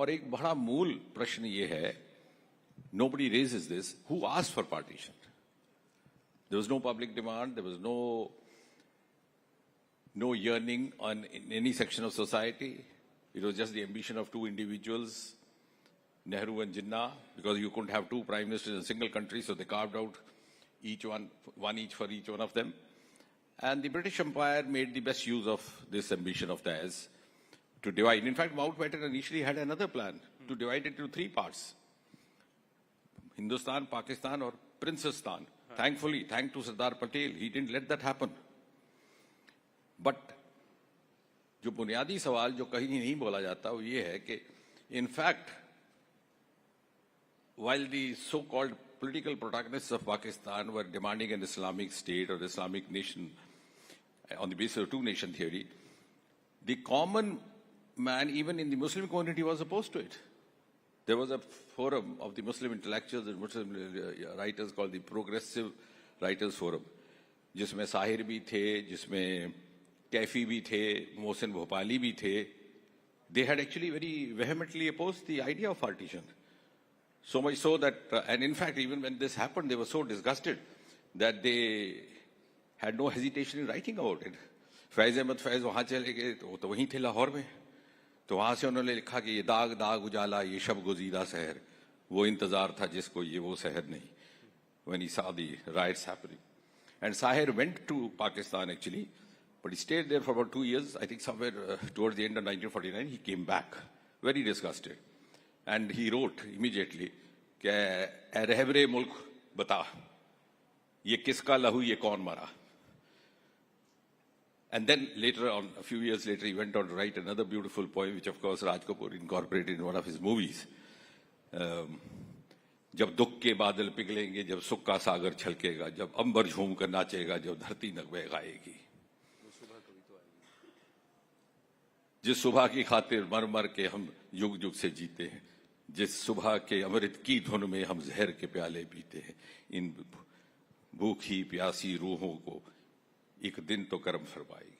और एक बड़ा मूल प्रश्न ये है, nobody raises this, who asked for partition? There was no public demand, there was no yearning in any section of society. It was just the ambition of two individuals, Nehru and Jinnah, because you couldn't have two prime ministers in a single country, so they carved out one each for each one of them. And the British Empire made the best use of this ambition of theirs to divide. In fact, Mountbatten initially had another plan to divide it into three parts: Hindustan, Pakistan, or Princesstan. Thankfully, thanks to Sardar Patel, he didn't let that happen. But जो बुनियादी सवाल जो कहीं नहीं बोला जाता वो ये है कि in fact, while the so-called political protagonists of Pakistan were demanding an Islamic state or Islamic nation on the basis of two-nation theory, the common man, even in the Muslim community, was opposed to it. There was a forum of the Muslim intellectuals and Muslim writers called the Progressive Writers Forum, जिसमें साहिर भी थे, जिसमें कैफी भी थे, मोहसिन भोपाली भी थे. They had actually very vehemently opposed the idea of partition. So much so that, and in fact, even when this happened, they were so disgusted that they had no hesitation in writing about it. फैज़ अहमद फैज़ वहाँ चले गए तो वहीं थे लाहौर में, तो वहाँ से उन्होंने लिखा कि ये दाग दाग उजाला ये शब गुज़ीदा शहर, वो इंतज़ार था जिसको ये वो शहर नहीं. When he saw the riots happening. And Sahir went to Pakistan actually, but he stayed there for about 2 years. I think somewhere towards the end of 1949, he came back, very disgusted. And he wrote immediately, "Ke रहबरे मुल्क बता, ये किसका लहू ये कौन मरा?" And then later on, a few years later, he went on to write another beautiful poem, which of course Raj Kapoor incorporated in one of his movies. जब दुख के बादल पिघलेंगे, जब सुख का सागर छलकेगा, जब अंबर झूम कर नाचेगा, जब धरती नगमे गाएगी, जिस सुबह की खातिर मर मर के हम युग युग से जीते हैं, जिस सुबह के अमृत की धुन में हम जहर के प्याले पीते हैं, इन भूखी प्यासी रूहों को एक दिन तो कर्म फरमाएगी.